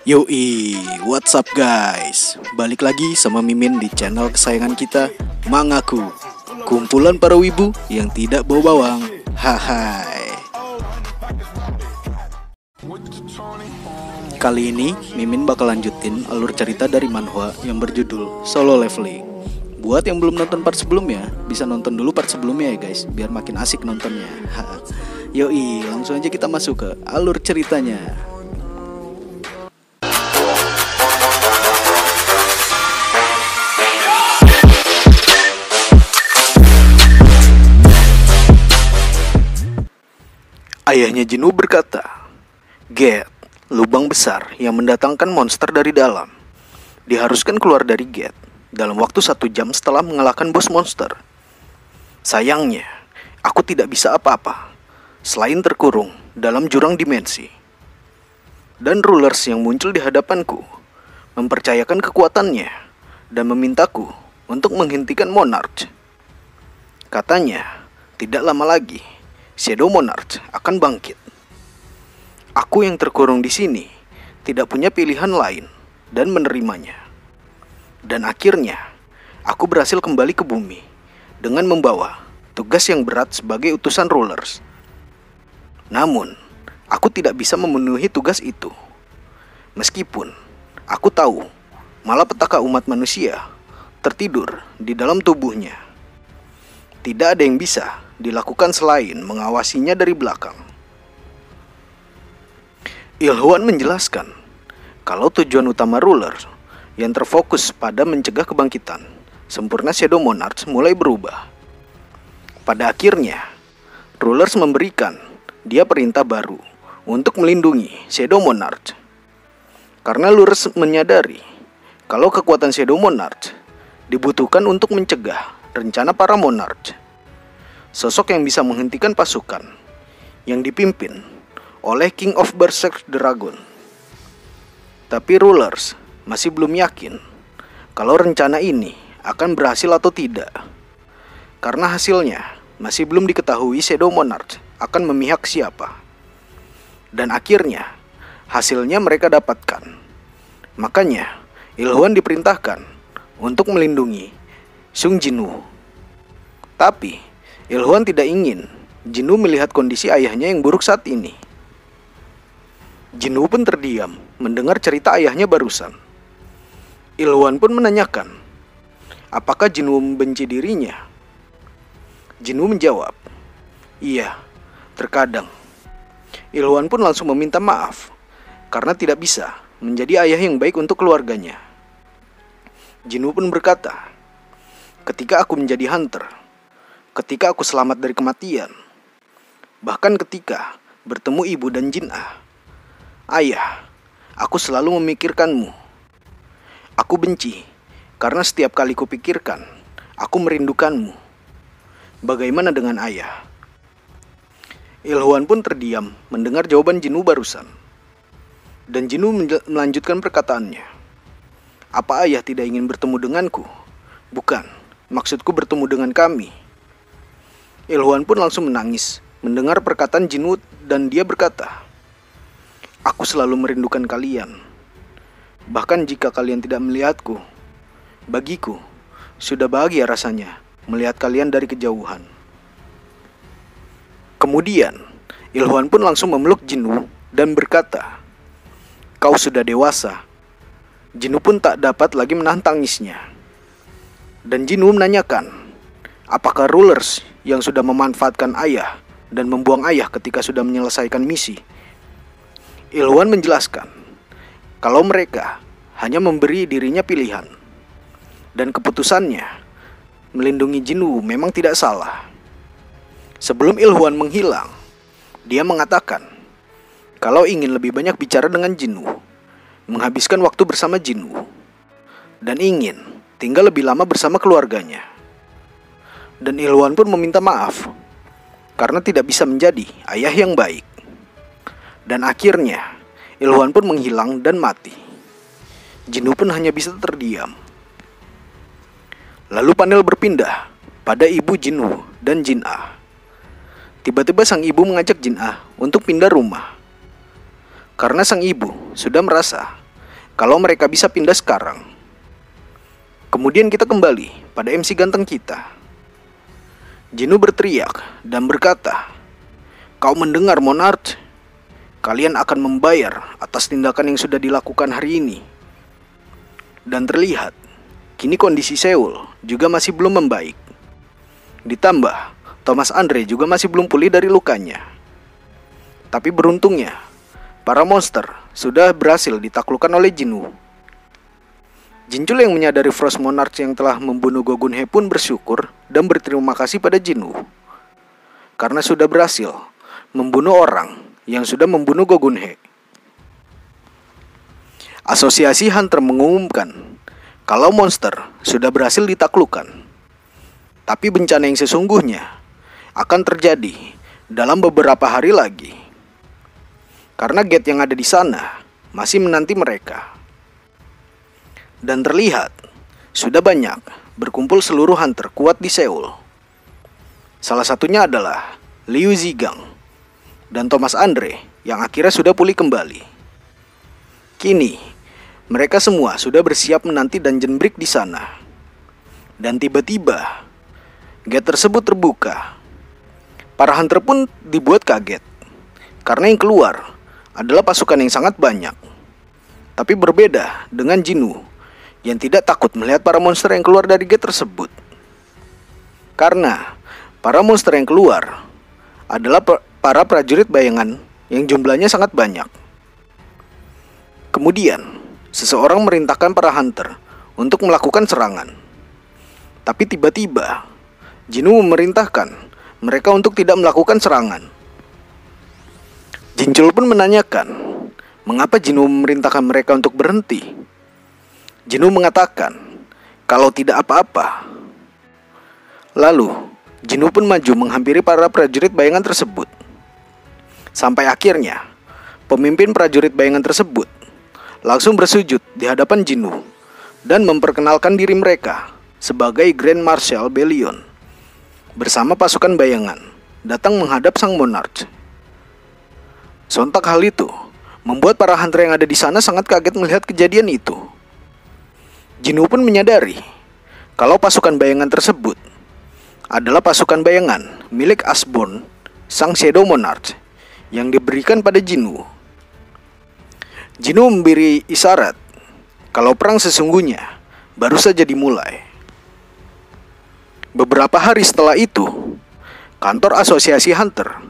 Yoi, what's up guys? Balik lagi sama Mimin di channel kesayangan kita, Mangaku. Kumpulan para wibu yang tidak bau bawang. Hai. Kali ini Mimin bakal lanjutin alur cerita dari manhwa yang berjudul Solo Leveling. Buat yang belum nonton part sebelumnya, bisa nonton dulu part sebelumnya ya guys, biar makin asik nontonnya. Yoi, langsung aja kita masuk ke alur ceritanya. Ayahnya Jinwoo berkata, "Gate, lubang besar yang mendatangkan monster dari dalam. Diharuskan keluar dari gate dalam waktu 1 jam setelah mengalahkan bos monster. Sayangnya, aku tidak bisa apa-apa selain terkurung dalam jurang dimensi. Dan rulers yang muncul di hadapanku mempercayakan kekuatannya dan memintaku untuk menghentikan Monarch. Katanya, tidak lama lagi Shadow Monarch akan bangkit. Aku yang terkurung di sini tidak punya pilihan lain dan menerimanya. Dan akhirnya, aku berhasil kembali ke bumi dengan membawa tugas yang berat sebagai utusan rulers. Namun, aku tidak bisa memenuhi tugas itu. Meskipun aku tahu malapetaka umat manusia tertidur di dalam tubuhnya. Tidak ada yang bisa dilakukan selain mengawasinya dari belakang." Ilhwan menjelaskan kalau tujuan utama ruler yang terfokus pada mencegah kebangkitan sempurna Shadow Monarch mulai berubah. Pada akhirnya, rulers memberikan dia perintah baru untuk melindungi Shadow Monarch. Karena rulers menyadari kalau kekuatan Shadow Monarch dibutuhkan untuk mencegah rencana para Monarch. Sosok yang bisa menghentikan pasukan yang dipimpin oleh King of Berserk Dragon. Tapi rulers masih belum yakin kalau rencana ini akan berhasil atau tidak. Karena hasilnya masih belum diketahui Shadow Monarch akan memihak siapa. Dan akhirnya hasilnya mereka dapatkan. Makanya Ilhwan diperintahkan untuk melindungi Sung Jinwoo. Tapi Ilhwan tidak ingin Jinwoo melihat kondisi ayahnya yang buruk saat ini. Jinwoo pun terdiam mendengar cerita ayahnya barusan. Ilhwan pun menanyakan, apakah Jinwoo membenci dirinya? Jinwoo menjawab, "Iya, terkadang." Ilhwan pun langsung meminta maaf karena tidak bisa menjadi ayah yang baik untuk keluarganya. Jinwoo pun berkata, "Ketika aku menjadi hunter, ketika aku selamat dari kematian, bahkan ketika bertemu ibu dan Jin-ah, ayah, aku selalu memikirkanmu. Aku benci karena setiap kali kupikirkan, aku merindukanmu. Bagaimana dengan ayah?" Ilhwan pun terdiam mendengar jawaban Jinwoo barusan. Dan Jinwoo melanjutkan perkataannya, "Apa ayah tidak ingin bertemu denganku? Bukan, maksudku bertemu dengan kami." Ilhwan pun langsung menangis mendengar perkataan Jinwoo dan dia berkata, "Aku selalu merindukan kalian. Bahkan jika kalian tidak melihatku, bagiku sudah bahagia rasanya melihat kalian dari kejauhan." Kemudian Ilhwan pun langsung memeluk Jinwoo dan berkata, "Kau sudah dewasa." Jinwoo pun tak dapat lagi menahan tangisnya. Dan Jinwoo menanyakan, apakah rulers yang sudah memanfaatkan ayah dan membuang ayah ketika sudah menyelesaikan misi? Ilhwan menjelaskan kalau mereka hanya memberi dirinya pilihan. Dan keputusannya melindungi Jinwoo memang tidak salah. Sebelum Ilhwan menghilang, dia mengatakan kalau ingin lebih banyak bicara dengan Jinwoo, menghabiskan waktu bersama Jinwoo, dan ingin tinggal lebih lama bersama keluarganya. Dan Ilhwan pun meminta maaf karena tidak bisa menjadi ayah yang baik. Dan akhirnya Ilhwan pun menghilang dan mati. Jinwoo pun hanya bisa terdiam. Lalu panel berpindah pada ibu Jinwoo dan Jin-ah. Tiba-tiba sang ibu mengajak Jin-ah untuk pindah rumah. Karena sang ibu sudah merasa kalau mereka bisa pindah sekarang. Kemudian kita kembali pada MC ganteng kita. Jinwoo berteriak dan berkata, "Kau mendengar, Monarch? Kalian akan membayar atas tindakan yang sudah dilakukan hari ini." Dan terlihat, kini kondisi Seoul juga masih belum membaik. Ditambah, Thomas Andre juga masih belum pulih dari lukanya. Tapi beruntungnya, para monster sudah berhasil ditaklukkan oleh Jinwoo. Jinchul yang menyadari Frost Monarch yang telah membunuh Go Gun Hye pun bersyukur dan berterima kasih pada Jinwoo karena sudah berhasil membunuh orang yang sudah membunuh Go Gun Hye. Asosiasi Hunter mengumumkan kalau monster sudah berhasil ditaklukkan. Tapi bencana yang sesungguhnya akan terjadi dalam beberapa hari lagi. Karena gate yang ada di sana masih menanti mereka. Dan terlihat sudah banyak berkumpul seluruh hunter kuat di Seoul. Salah satunya adalah Liu Zigang dan Thomas Andre yang akhirnya sudah pulih kembali. Kini mereka semua sudah bersiap menanti dungeon break di sana. Dan tiba-tiba gate tersebut terbuka. Para hunter pun dibuat kaget karena yang keluar adalah pasukan yang sangat banyak. Tapi berbeda dengan Jinwoo yang tidak takut melihat para monster yang keluar dari gate tersebut. Karena para monster yang keluar adalah para prajurit bayangan yang jumlahnya sangat banyak. Kemudian, seseorang merintahkan para hunter untuk melakukan serangan. Tapi tiba-tiba, Jinwoo memerintahkan mereka untuk tidak melakukan serangan. Jinchul pun menanyakan, mengapa Jinwoo memerintahkan mereka untuk berhenti? Jinwoo mengatakan, kalau tidak apa-apa. Lalu, Jinwoo pun maju menghampiri para prajurit bayangan tersebut. Sampai akhirnya, pemimpin prajurit bayangan tersebut langsung bersujud di hadapan Jinwoo dan memperkenalkan diri mereka sebagai Grand Marshal Bellion bersama pasukan bayangan datang menghadap sang monarch. Sontak hal itu membuat para hunter yang ada di sana sangat kaget melihat kejadian itu. Jinwoo pun menyadari kalau pasukan bayangan tersebut adalah pasukan bayangan milik Asborn, sang Shadow Monarch yang diberikan pada Jinwoo. Jinwoo memberi isyarat kalau perang sesungguhnya baru saja dimulai. Beberapa hari setelah itu, kantor Asosiasi Hunter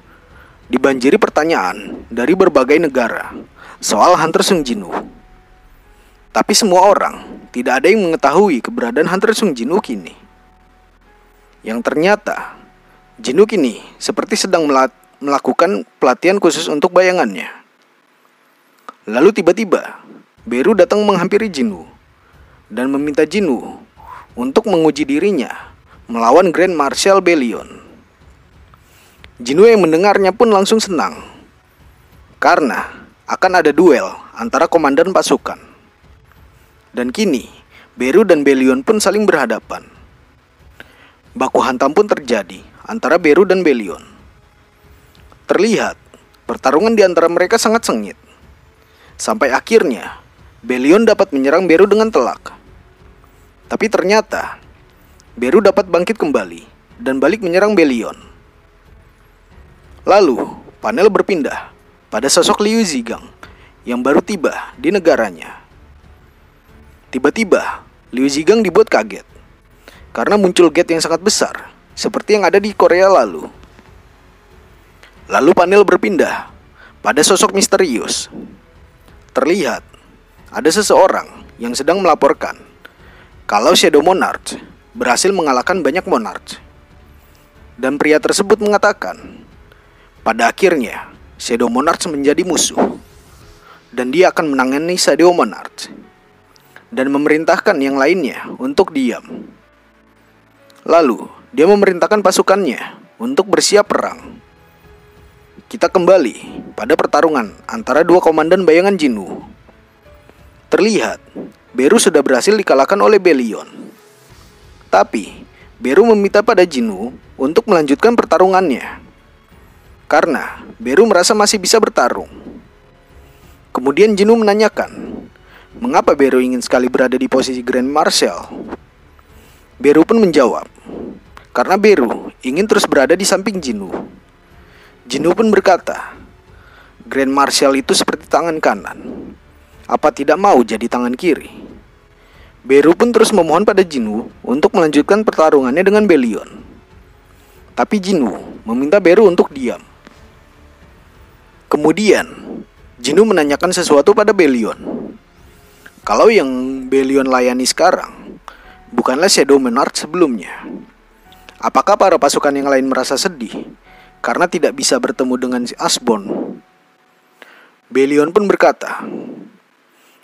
dibanjiri pertanyaan dari berbagai negara soal Hunter Sung Jinwoo. Tapi semua orang tidak ada yang mengetahui keberadaan Hunter Sung Jinwoo kini. Yang ternyata Jinwoo kini seperti sedang melakukan pelatihan khusus untuk bayangannya. Lalu tiba-tiba Beru datang menghampiri Jinwoo dan meminta Jinwoo untuk menguji dirinya melawan Grand Marshal Bellion. Jinwoo yang mendengarnya pun langsung senang karena akan ada duel antara komandan pasukan. Dan kini Beru dan Bellion pun saling berhadapan. Baku hantam pun terjadi antara Beru dan Bellion. Terlihat pertarungan di antara mereka sangat sengit. Sampai akhirnya Bellion dapat menyerang Beru dengan telak. Tapi ternyata Beru dapat bangkit kembali dan balik menyerang Bellion. Lalu panel berpindah pada sosok Liu Zigang yang baru tiba di negaranya. Tiba-tiba Liu Zigang dibuat kaget karena muncul gate yang sangat besar seperti yang ada di Korea lalu. Lalu panel berpindah pada sosok misterius. Terlihat ada seseorang yang sedang melaporkan kalau Shadow Monarch berhasil mengalahkan banyak monarch. Dan pria tersebut mengatakan pada akhirnya Shadow Monarch menjadi musuh dan dia akan menangani Shadow Monarch dan memerintahkan yang lainnya untuk diam. Lalu dia memerintahkan pasukannya untuk bersiap perang. Kita kembali pada pertarungan antara dua komandan bayangan Jinwoo. Terlihat Beru sudah berhasil dikalahkan oleh Bellion. Tapi Beru meminta pada Jinwoo untuk melanjutkan pertarungannya karena Beru merasa masih bisa bertarung. Kemudian Jinwoo menanyakan mengapa Beru ingin sekali berada di posisi Grand Marshal? Beru pun menjawab, karena Beru ingin terus berada di samping Jinwoo. Jinwoo pun berkata, Grand Marshal itu seperti tangan kanan. Apa tidak mau jadi tangan kiri? Beru pun terus memohon pada Jinwoo untuk melanjutkan pertarungannya dengan Belion. Tapi Jinwoo meminta Beru untuk diam. Kemudian, Jinwoo menanyakan sesuatu pada Belion. Kalau yang Belion layani sekarang bukanlah Shadow Monarch sebelumnya, apakah para pasukan yang lain merasa sedih karena tidak bisa bertemu dengan si Asbone? Belion pun berkata,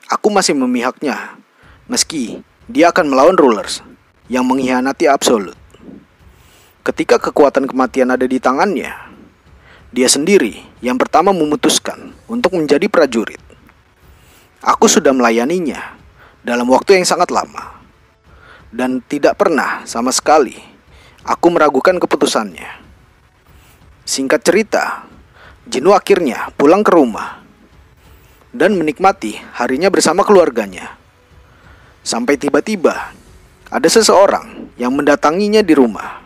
aku masih memihaknya, meski dia akan melawan Rulers yang mengkhianati Absolute. Ketika kekuatan kematian ada di tangannya, dia sendiri yang pertama memutuskan untuk menjadi prajurit. Aku sudah melayaninya dalam waktu yang sangat lama, dan tidak pernah sama sekali aku meragukan keputusannya. Singkat cerita, Jinwoo akhirnya pulang ke rumah dan menikmati harinya bersama keluarganya. Sampai tiba-tiba ada seseorang yang mendatanginya di rumah.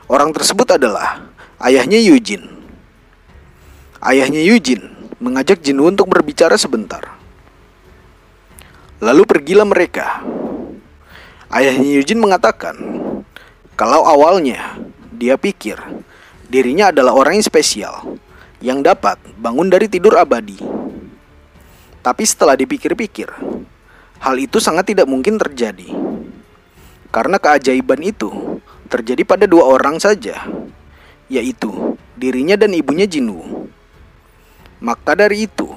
Orang tersebut adalah ayahnya Eugene. Ayahnya Eugene mengajak Jinwoo untuk berbicara sebentar. Lalu pergilah mereka. Ayahnya Eugene mengatakan kalau awalnya dia pikir dirinya adalah orang yang spesial yang dapat bangun dari tidur abadi. Tapi setelah dipikir-pikir, hal itu sangat tidak mungkin terjadi. Karena keajaiban itu terjadi pada dua orang saja, yaitu dirinya dan ibunya Jinwoo. Maka dari itu,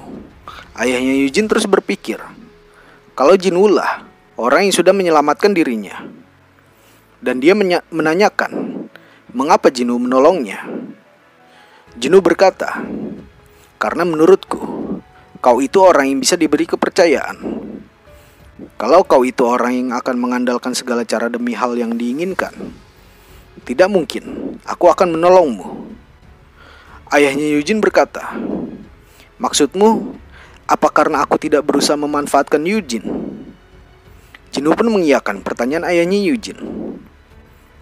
ayahnya Eugene terus berpikir kalau Jinwoo lah orang yang sudah menyelamatkan dirinya. Dan dia menanyakan mengapa Jinwoo menolongnya. Jinwoo berkata, karena menurutku kau itu orang yang bisa diberi kepercayaan. Kalau kau itu orang yang akan mengandalkan segala cara demi hal yang diinginkan, tidak mungkin aku akan menolongmu. Ayahnya Eugene berkata, maksudmu, apa karena aku tidak berusaha memanfaatkan Eugene? Jinwoo pun mengiyakan pertanyaan ayahnya Eugene.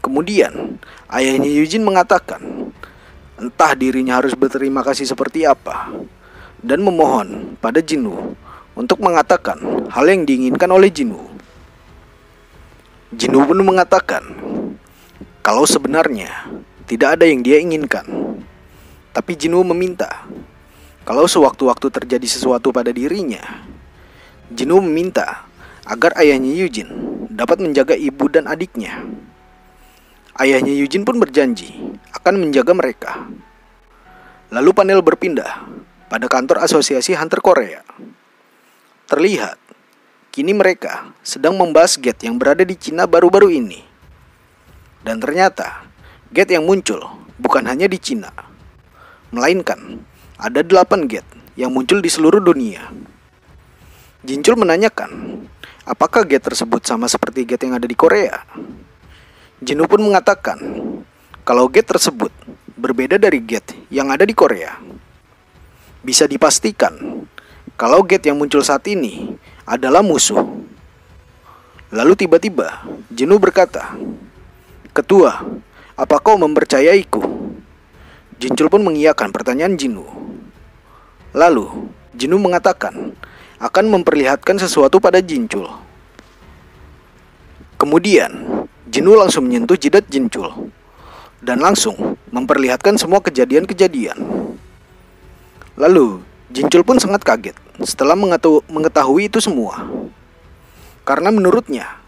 Kemudian, ayahnya Eugene mengatakan, entah dirinya harus berterima kasih seperti apa, dan memohon pada Jinwoo untuk mengatakan hal yang diinginkan oleh Jinwoo. Jinwoo pun mengatakan kalau sebenarnya tidak ada yang dia inginkan. Tapi Jinwoo meminta kalau sewaktu-waktu terjadi sesuatu pada dirinya, Jinwoo meminta agar ayahnya Eugene dapat menjaga ibu dan adiknya. Ayahnya Eugene pun berjanji akan menjaga mereka. Lalu panel berpindah pada kantor Asosiasi Hunter Korea. Terlihat, kini mereka sedang membahas gate yang berada di Cina baru-baru ini. Dan ternyata, gate yang muncul bukan hanya di Cina, melainkan ada 8 gate yang muncul di seluruh dunia. Jinchul menanyakan, apakah gate tersebut sama seperti gate yang ada di Korea? Jinwoo pun mengatakan, kalau gate tersebut berbeda dari gate yang ada di Korea. Bisa dipastikan kalau gate yang muncul saat ini adalah musuh. Lalu tiba-tiba Jinwoo berkata, Ketua, apa kau mempercayaiku? Jinchul pun mengiyakan pertanyaan Jinwoo. Lalu Jinwoo mengatakan akan memperlihatkan sesuatu pada Jinchul. Kemudian Jinwoo langsung menyentuh jidat Jinchul dan langsung memperlihatkan semua kejadian-kejadian. Lalu Jinchul pun sangat kaget setelah mengetahui itu semua. Karena menurutnya,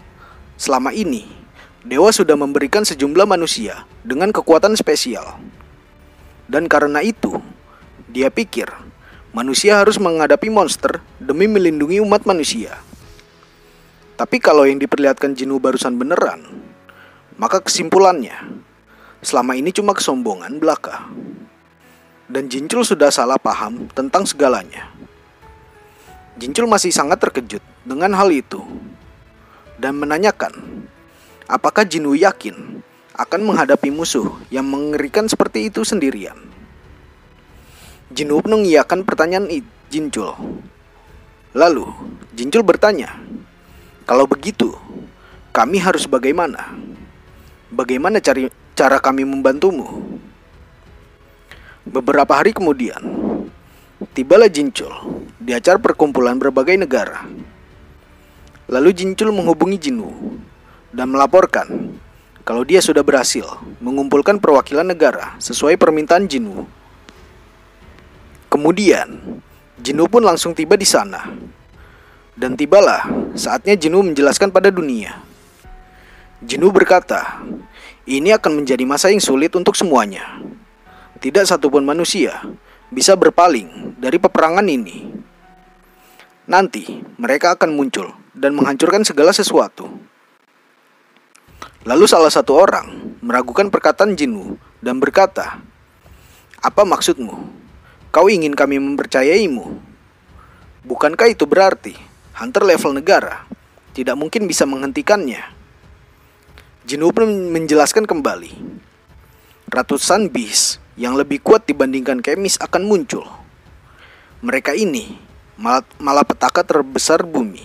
selama ini dewa sudah memberikan sejumlah manusia dengan kekuatan spesial. Dan karena itu, dia pikir manusia harus menghadapi monster demi melindungi umat manusia. Tapi kalau yang diperlihatkan Jinwoo barusan beneran, maka kesimpulannya, selama ini cuma kesombongan belaka. Dan Jinchul sudah salah paham tentang segalanya. Jinchul masih sangat terkejut dengan hal itu dan menanyakan, apakah Jinwoo yakin akan menghadapi musuh yang mengerikan seperti itu sendirian. Jinwoo mengiyakan pertanyaan Jinchul. Lalu Jinchul bertanya, "Kalau begitu, kami harus bagaimana? Bagaimana cara kami membantumu?" Beberapa hari kemudian, tibalah Jinchul di acara perkumpulan berbagai negara. Lalu Jinchul menghubungi Jinwoo dan melaporkan kalau dia sudah berhasil mengumpulkan perwakilan negara sesuai permintaan Jinwoo. Kemudian, Jinwoo pun langsung tiba di sana. Dan tibalah saatnya Jinwoo menjelaskan pada dunia. Jinwoo berkata, ini akan menjadi masa yang sulit untuk semuanya. Tidak satupun manusia bisa berpaling dari peperangan ini. Nanti mereka akan muncul dan menghancurkan segala sesuatu. Lalu salah satu orang meragukan perkataan Jinwoo dan berkata, "Apa maksudmu? Kau ingin kami mempercayaimu? Bukankah itu berarti hunter level negara tidak mungkin bisa menghentikannya?" Jinwoo pun menjelaskan kembali, ratusan beast yang lebih kuat dibandingkan Kemis akan muncul. Mereka ini malapetaka terbesar bumi.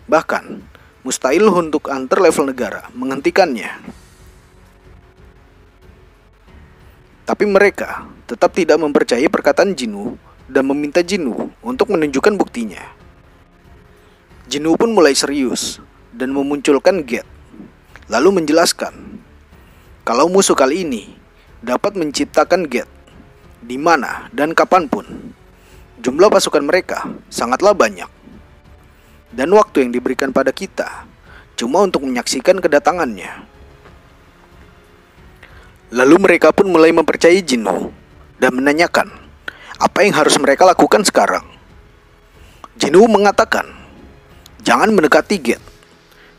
Bahkan mustahil untuk hunter level negara menghentikannya. Tapi mereka tetap tidak mempercayai perkataan Jinwoo dan meminta Jinwoo untuk menunjukkan buktinya. Jinwoo pun mulai serius dan memunculkan Gate, lalu menjelaskan kalau musuh kali ini dapat menciptakan Gate di mana dan kapanpun. Jumlah pasukan mereka sangatlah banyak. Dan waktu yang diberikan pada kita cuma untuk menyaksikan kedatangannya. Lalu mereka pun mulai mempercayai Jinwoo dan menanyakan apa yang harus mereka lakukan sekarang. Jinwoo mengatakan, "Jangan mendekati Gate.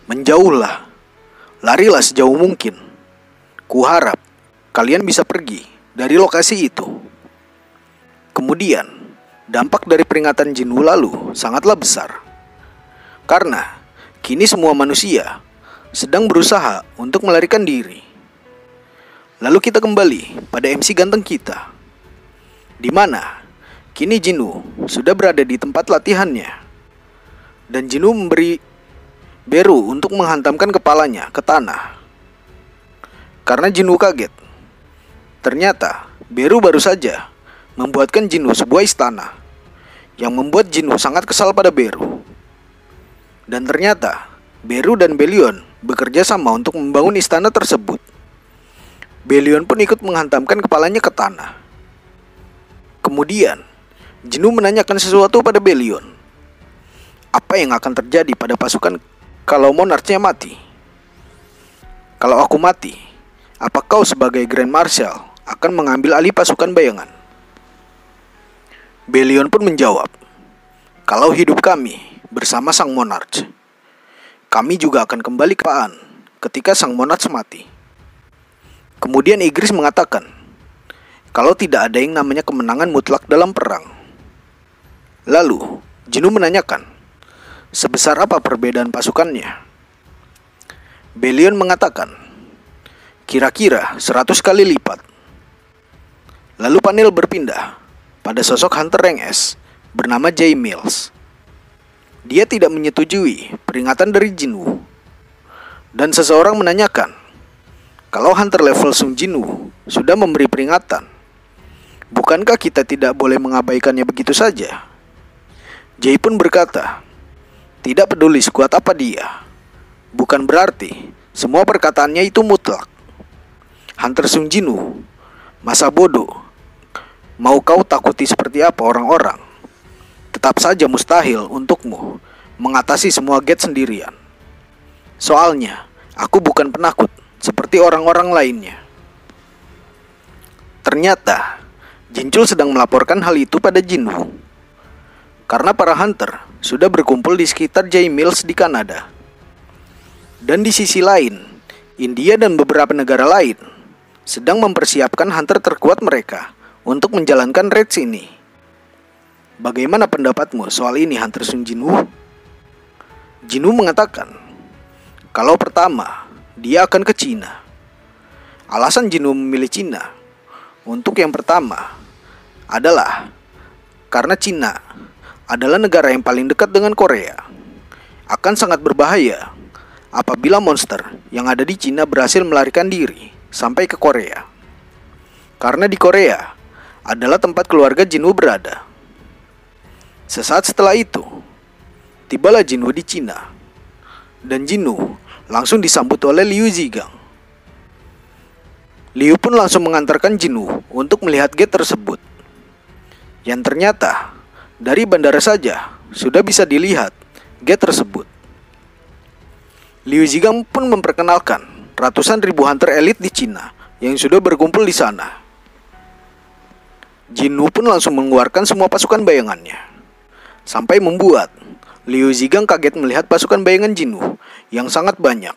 Menjauhlah. Larilah sejauh mungkin. Kuharap kalian bisa pergi dari lokasi itu." Kemudian, dampak dari peringatan Jinwoo lalu sangatlah besar. Karena kini semua manusia sedang berusaha untuk melarikan diri. Lalu kita kembali pada MC ganteng kita, di mana kini Jinwoo sudah berada di tempat latihannya. Dan Jinwoo memberi Beru untuk menghantamkan kepalanya ke tanah. Karena Jinwoo kaget, ternyata Beru baru saja membuatkan Jinwoo sebuah istana, yang membuat Jinwoo sangat kesal pada Beru. Dan ternyata Beru dan Belion bekerja sama untuk membangun istana tersebut. Belion pun ikut menghantamkan kepalanya ke tanah. Kemudian Jinwoo menanyakan sesuatu pada Belion. Apa yang akan terjadi pada pasukan kalau monarchnya mati? Kalau aku mati, apa kau sebagai Grand Marshal akan mengambil alih pasukan bayangan? Belion pun menjawab, kalau hidup kami bersama sang monarch, kami juga akan kembali ke Paan ketika sang monarch mati. Kemudian Igris mengatakan, kalau tidak ada yang namanya kemenangan mutlak dalam perang. Lalu Jinwoo menanyakan, sebesar apa perbedaan pasukannya? Belion mengatakan, kira-kira 100 kali lipat. Lalu panel berpindah pada sosok hunter rank S bernama Jay Mills. Dia tidak menyetujui peringatan dari Jinwoo. Dan seseorang menanyakan, kalau hunter level Sung Jinwoo sudah memberi peringatan, bukankah kita tidak boleh mengabaikannya begitu saja? Jay pun berkata, tidak peduli sekuat apa dia, bukan berarti semua perkataannya itu mutlak. Hunter Sung Jinwoo, masa bodoh, mau kau takuti seperti apa orang-orang, tetap saja mustahil untukmu mengatasi semua gate sendirian. Soalnya, aku bukan penakut seperti orang-orang lainnya. Ternyata, Jinchul sedang melaporkan hal itu pada Jinwoo. Karena para hunter sudah berkumpul di sekitar Jay Mills di Kanada. Dan di sisi lain, India dan beberapa negara lain sedang mempersiapkan hunter terkuat mereka untuk menjalankan raids ini. Bagaimana pendapatmu soal ini, Hunter Sung Jinwoo? Jinwoo mengatakan, kalau pertama, dia akan ke Cina. Alasan Jinwoo memilih Cina untuk yang pertama adalah karena Cina adalah negara yang paling dekat dengan Korea. Akan sangat berbahaya apabila monster yang ada di Cina berhasil melarikan diri sampai ke Korea. Karena di Korea adalah tempat keluarga Jinwoo berada. Sesaat setelah itu, tibalah Jinwoo di Cina. Dan Jinwoo langsung disambut oleh Liu Zigang. Liu pun langsung mengantarkan Jinwoo untuk melihat gate tersebut. Yang ternyata dari bandara saja sudah bisa dilihat gate tersebut. Liu Zigang pun memperkenalkan ratusan ribu hunter elit di Cina yang sudah berkumpul di sana. Jinwoo pun langsung mengeluarkan semua pasukan bayangannya, sampai membuat Liu Zigang kaget melihat pasukan bayangan Jinwoo yang sangat banyak.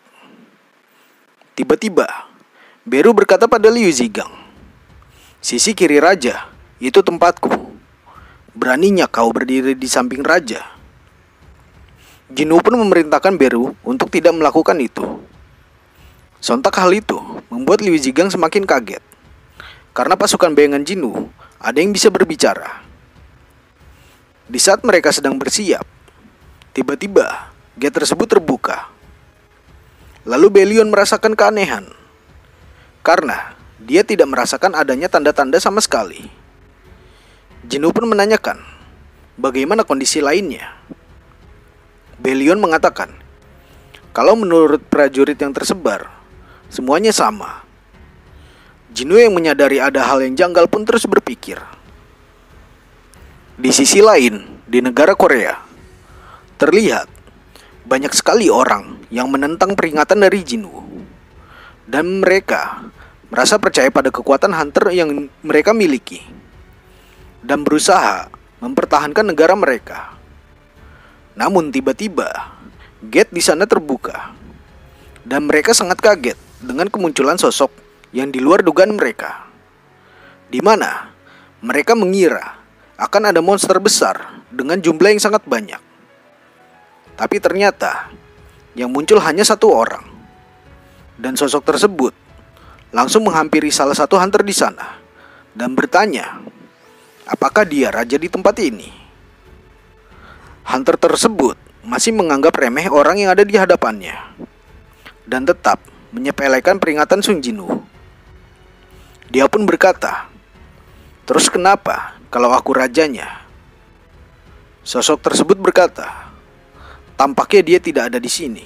Tiba-tiba, Beru berkata pada Liu Zigang, "Sisi kiri raja, itu tempatku. Beraninya kau berdiri di samping raja." Jinwoo pun memerintahkan Beru untuk tidak melakukan itu. Sontak hal itu membuat Liu Zigang semakin kaget, karena pasukan bayangan Jinwoo ada yang bisa berbicara. Di saat mereka sedang bersiap, tiba-tiba gate tersebut terbuka. Lalu Belion merasakan keanehan, karena dia tidak merasakan adanya tanda-tanda sama sekali. Jinwoo pun menanyakan bagaimana kondisi lainnya. Belion mengatakan kalau menurut prajurit yang tersebar, semuanya sama. Jinwoo yang menyadari ada hal yang janggal pun terus berpikir. Di sisi lain, di negara Korea, terlihat banyak sekali orang yang menentang peringatan dari Jinwoo. Dan mereka merasa percaya pada kekuatan hunter yang mereka miliki dan berusaha mempertahankan negara mereka. Namun tiba-tiba gate di sana terbuka dan mereka sangat kaget dengan kemunculan sosok yang di luar dugaan mereka, di mana mereka mengira akan ada monster besar dengan jumlah yang sangat banyak. Tapi ternyata yang muncul hanya satu orang, dan sosok tersebut langsung menghampiri salah satu hunter di sana dan bertanya apakah dia raja di tempat ini. Hunter tersebut masih menganggap remeh orang yang ada di hadapannya dan tetap menyepelekan peringatan Sung Jinwoo. Dia pun berkata, "Terus kenapa kalau aku rajanya?" Sosok tersebut berkata, "Tampaknya dia tidak ada di sini."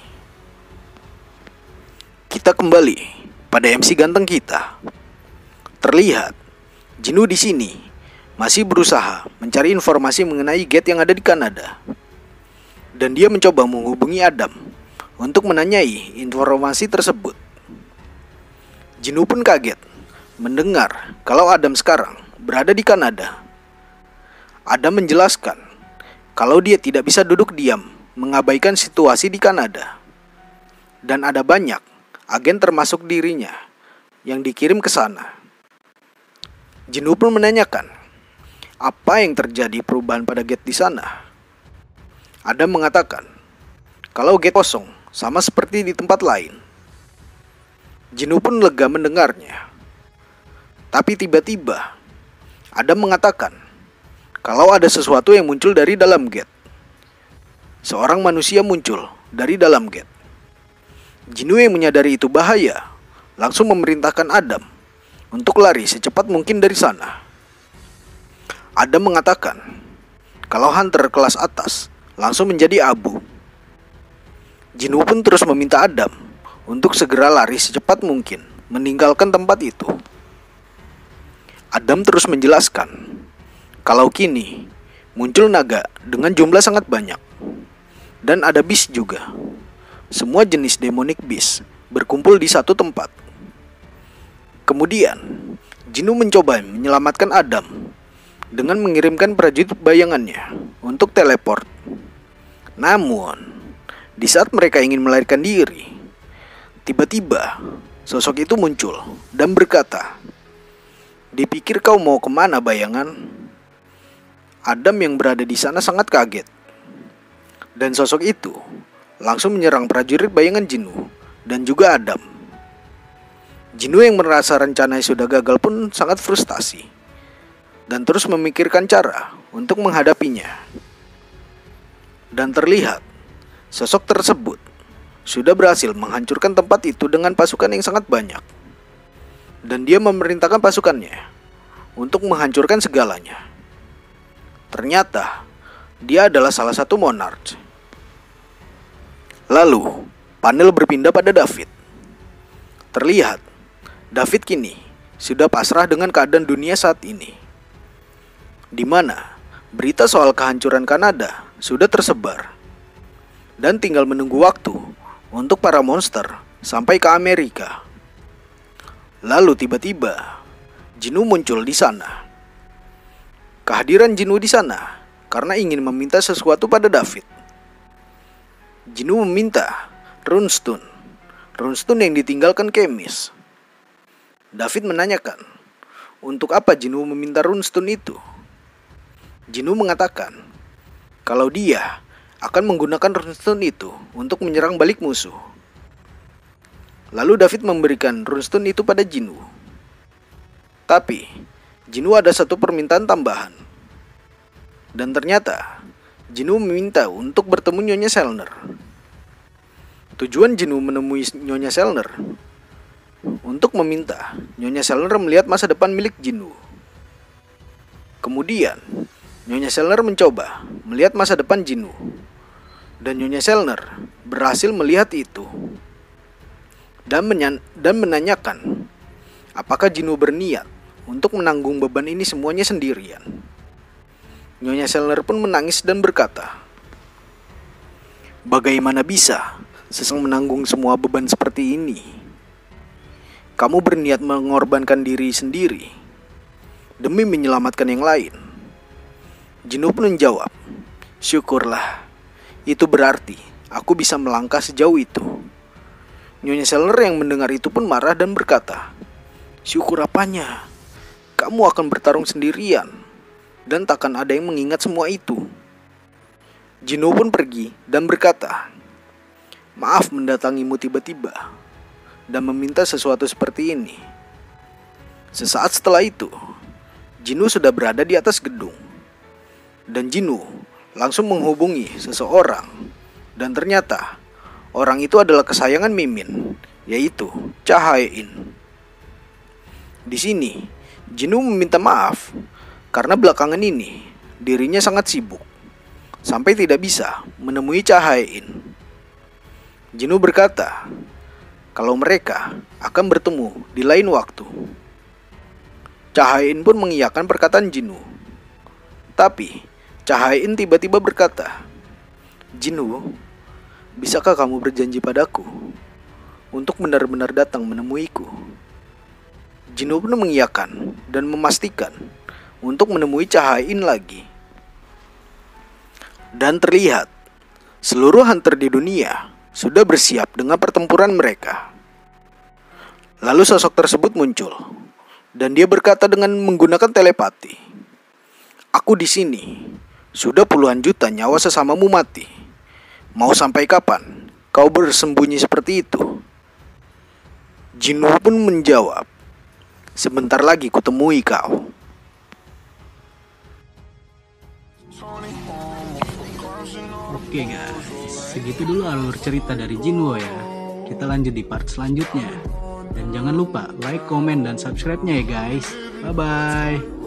Kita kembali pada MC ganteng kita. Terlihat Jinwoo di sini masih berusaha mencari informasi mengenai gate yang ada di Kanada. Dan dia mencoba menghubungi Adam untuk menanyai informasi tersebut. Jinwoo pun kaget mendengar kalau Adam sekarang berada di Kanada. Adam menjelaskan kalau dia tidak bisa duduk diam mengabaikan situasi di Kanada. Dan ada banyak agen termasuk dirinya yang dikirim ke sana. Jinwoo pun menanyakan apa yang terjadi perubahan pada gate di sana. Adam mengatakan kalau gate kosong sama seperti di tempat lain. Jinwoo pun lega mendengarnya. Tapi tiba-tiba Adam mengatakan kalau ada sesuatu yang muncul dari dalam gate. Seorang manusia muncul dari dalam gate. Jinwoo yang menyadari itu bahaya langsung memerintahkan Adam untuk lari secepat mungkin dari sana. Adam mengatakan kalau hunter kelas atas langsung menjadi abu. Jinwoo pun terus meminta Adam untuk segera lari secepat mungkin meninggalkan tempat itu. Adam terus menjelaskan kalau kini muncul naga dengan jumlah sangat banyak dan ada beast juga. Semua jenis demonic beast berkumpul di satu tempat. Kemudian Jinwoo mencoba menyelamatkan Adam dengan mengirimkan prajurit bayangannya untuk teleport. Namun di saat mereka ingin melarikan diri, tiba-tiba sosok itu muncul dan berkata, "Dipikir kau mau kemana bayangan?" Adam yang berada di sana sangat kaget. Dan sosok itu langsung menyerang prajurit bayangan Jinwoo dan juga Adam. Jinwoo yang merasa rencananya sudah gagal pun sangat frustasi dan terus memikirkan cara untuk menghadapinya. Dan terlihat sosok tersebut sudah berhasil menghancurkan tempat itu dengan pasukan yang sangat banyak. Dan dia memerintahkan pasukannya untuk menghancurkan segalanya. Ternyata dia adalah salah satu monarch. Lalu panel berpindah pada David. Terlihat David kini sudah pasrah dengan keadaan dunia saat ini, di mana berita soal kehancuran Kanada sudah tersebar dan tinggal menunggu waktu untuk para monster sampai ke Amerika. Lalu tiba-tiba Jinwoo muncul di sana. Kehadiran Jinwoo di sana karena ingin meminta sesuatu pada David. Jinwoo meminta runestone yang ditinggalkan Kemis. David menanyakan, untuk apa Jinwoo meminta runestone itu? Jinwoo mengatakan kalau dia akan menggunakan runestone itu untuk menyerang balik musuh. Lalu David memberikan runestone itu pada Jinwoo. Tapi Jinwoo ada satu permintaan tambahan. Dan ternyata Jinwoo meminta untuk bertemu Nyonya Selner. Tujuan Jinwoo menemui Nyonya Selner untuk meminta Nyonya Selner melihat masa depan milik Jinwoo. Kemudian Nyonya Selner mencoba melihat masa depan Jinwoo, dan Nyonya Selner berhasil melihat itu dan menanyakan apakah Jinwoo berniat untuk menanggung beban ini semuanya sendirian. Nyonya Selner pun menangis dan berkata, "Bagaimana bisa Seseng menanggung semua beban seperti ini? Kamu berniat mengorbankan diri sendiri demi menyelamatkan yang lain." Jinwoo pun menjawab, "Syukurlah, itu berarti aku bisa melangkah sejauh itu." Nyonya Selner yang mendengar itu pun marah dan berkata, "Syukur apanya? Kamu akan bertarung sendirian dan takkan ada yang mengingat semua itu." Jinwoo pun pergi dan berkata, "Maaf mendatangimu tiba-tiba dan meminta sesuatu seperti ini." Sesaat setelah itu, Jinwoo sudah berada di atas gedung. Dan Jinwoo langsung menghubungi seseorang. Dan ternyata orang itu adalah kesayangan Mimin, yaitu Cha Hae-in. Di sini, Jinwoo meminta maaf karena belakangan ini dirinya sangat sibuk sampai tidak bisa menemui Cha Hae-in. Jinwoo berkata kalau mereka akan bertemu di lain waktu. Cha Hae-in pun mengiyakan perkataan Jinwoo. Tapi Cha Hae-in tiba-tiba berkata, "Jinwoo, bisakah kamu berjanji padaku untuk benar-benar datang menemuiku?" Jinwoo pun mengiyakan dan memastikan untuk menemui Cha Hae-in lagi. Dan terlihat seluruh hunter di dunia sudah bersiap dengan pertempuran mereka. Lalu sosok tersebut muncul dan dia berkata dengan menggunakan telepati, "Aku di sini. Sudah puluhan juta nyawa sesamamu mati. Mau sampai kapan kau bersembunyi seperti itu?" Jinwoo pun menjawab, "Sebentar lagi kutemui kau." Oke guys, segitu dulu alur cerita dari Jinwoo ya. Kita lanjut di part selanjutnya. Dan jangan lupa like, komen, dan subscribe-nya ya guys. Bye-bye.